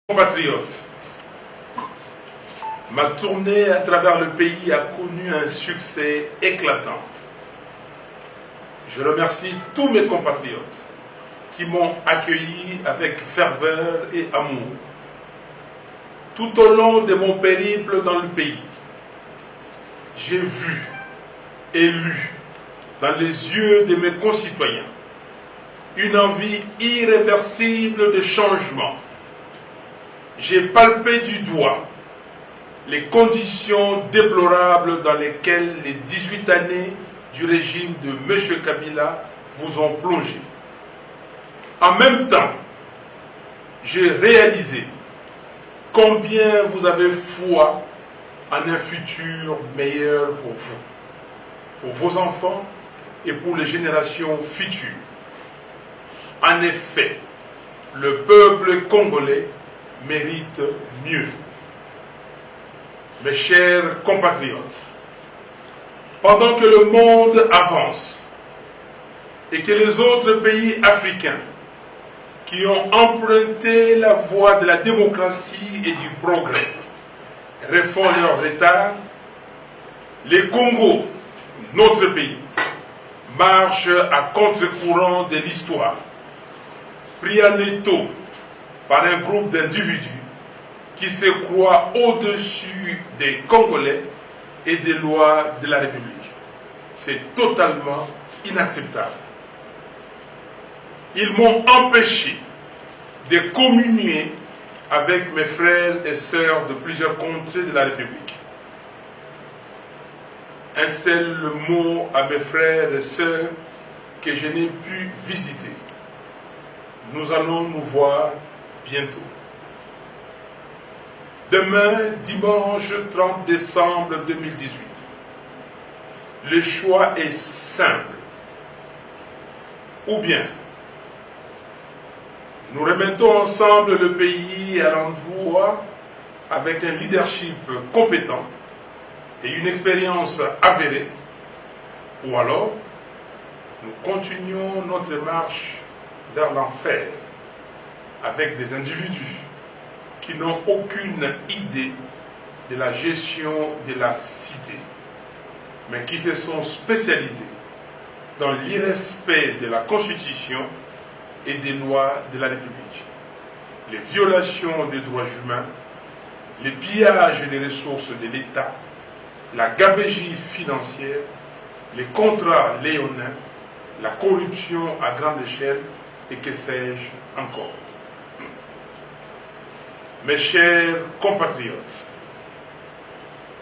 Compatriotes, ma tournée à travers le pays a connu un succès éclatant. Je remercie tous mes compatriotes qui m'ont accueilli avec ferveur et amour. Tout au long de mon périple dans le pays, j'ai vu et lu dans les yeux de mes concitoyens une envie irréversible de changement. J'ai palpé du doigt les conditions déplorables dans lesquelles les 18 années du régime de M. Kabila vous ont plongé. En même temps, j'ai réalisé combien vous avez foi en un futur meilleur pour vous, pour vos enfants et pour les générations futures. En effet, le peuple congolais mérite mieux. Mes chers compatriotes, pendant que le monde avance et que les autres pays africains qui ont emprunté la voie de la démocratie et du progrès refont leur retard, les Congo, notre pays, marche à contre-courant de l'histoire, pris en étau par un groupe d'individus qui se croient au-dessus des Congolais et des lois de la République. C'est totalement inacceptable. Ils m'ont empêché de communier avec mes frères et sœurs de plusieurs contrées de la République. Un seul mot à mes frères et sœurs que je n'ai pu visiter. Nous allons nous voir bientôt. Demain, dimanche 30 décembre 2018, le choix est simple. Ou bien, nous remettons ensemble le pays à l'endroit avec un leadership compétent et une expérience avérée, ou alors, nous continuons notre marche vers l'enfer avec des individus qui n'ont aucune idée de la gestion de la cité, mais qui se sont spécialisés dans l'irrespect de la Constitution et des lois de la République, les violations des droits humains, les pillages des ressources de l'État, la gabegie financière, les contrats léonins, la corruption à grande échelle et que sais-je encore. Mes chers compatriotes,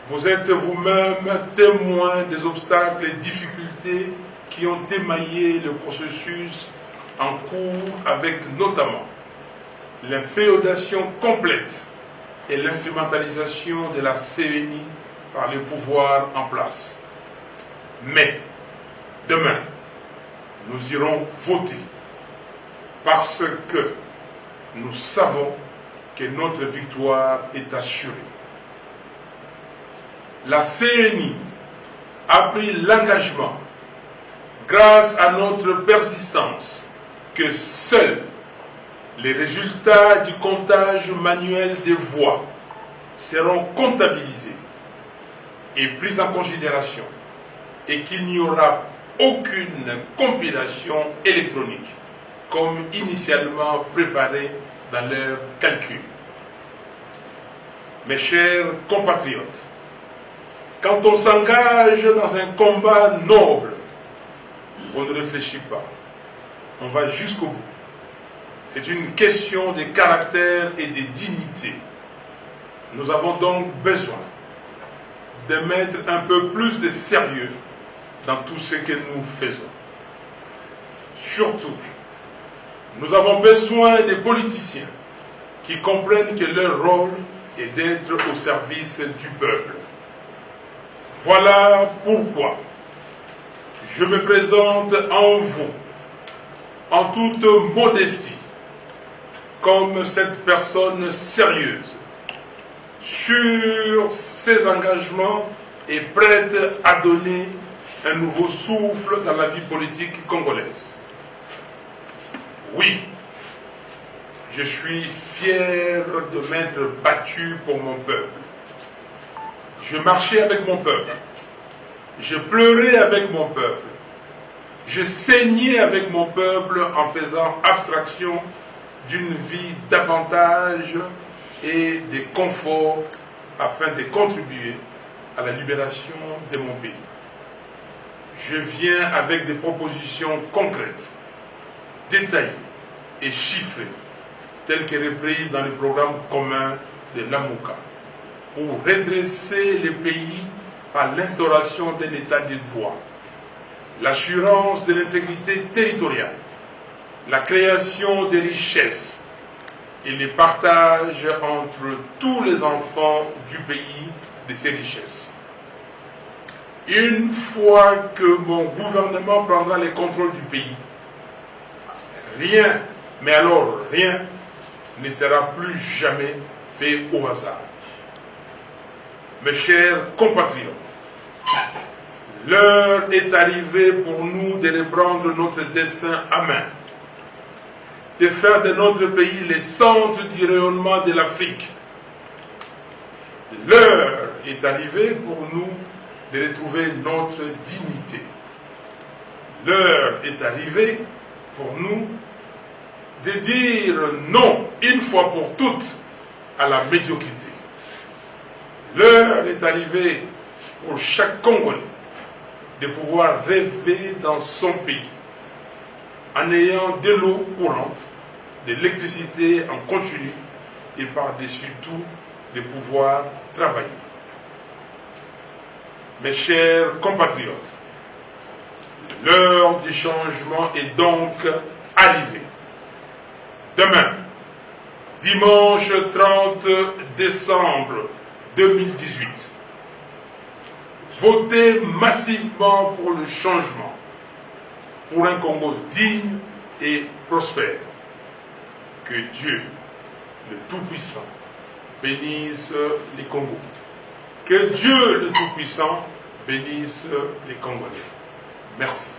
vous êtes vous-même témoins des obstacles et difficultés qui ont émaillé le processus en cours avec notamment l'inféodation complète et l'instrumentalisation de la CENI par les pouvoirs en place. Mais demain, nous irons voter parce que nous savons que notre victoire est assurée. La CENI a pris l'engagement, grâce à notre persistance, que seuls les résultats du comptage manuel des voix seront comptabilisés et pris en considération et qu'il n'y aura aucune compilation électronique comme initialement préparé dans leurs calculs. Mes chers compatriotes, quand on s'engage dans un combat noble, on ne réfléchit pas, on va jusqu'au bout. C'est une question de caractère et de dignité. Nous avons donc besoin de mettre un peu plus de sérieux dans tout ce que nous faisons. Surtout, nous avons besoin des politiciens qui comprennent que leur rôle est d'être au service du peuple. Voilà pourquoi je me présente en vous, en toute modestie, comme cette personne sérieuse, sur ses engagements et prête à donner un nouveau souffle dans la vie politique congolaise. Oui, Je suis fier de m'être battu pour mon peuple. Je marchais avec mon peuple. Je pleurais avec mon peuple. Je saignais avec mon peuple en faisant abstraction d'une vie d'avantages et de confort afin de contribuer à la libération de mon pays. Je viens avec des propositions concrètes, détaillées et chiffrées, telles que reprises dans le programme commun de l'AMOCA, pour redresser le pays par l'instauration d'un état de droit, l'assurance de l'intégrité territoriale, la création de richesses et le partage entre tous les enfants du pays de ces richesses. Une fois que mon gouvernement prendra le contrôle du pays, rien, mais alors rien, ne sera plus jamais fait au hasard. Mes chers compatriotes, l'heure est arrivée pour nous de reprendre notre destin à main, de faire de notre pays le centre du rayonnement de l'Afrique. L'heure est arrivée pour nous de retrouver notre dignité. L'heure est arrivée pour nous de dire non, une fois pour toutes, à la médiocrité. L'heure est arrivée pour chaque Congolais de pouvoir rêver dans son pays, en ayant de l'eau courante, de l'électricité en continu et par-dessus tout, de pouvoir travailler. Mes chers compatriotes, l'heure du changement est donc arrivée. Demain, dimanche 30 décembre 2018, votez massivement pour le changement, pour un Congo digne et prospère. Que Dieu, le Tout-Puissant, bénisse les Congos. Que Dieu, le Tout-Puissant, bénisse les Congolais. Merci.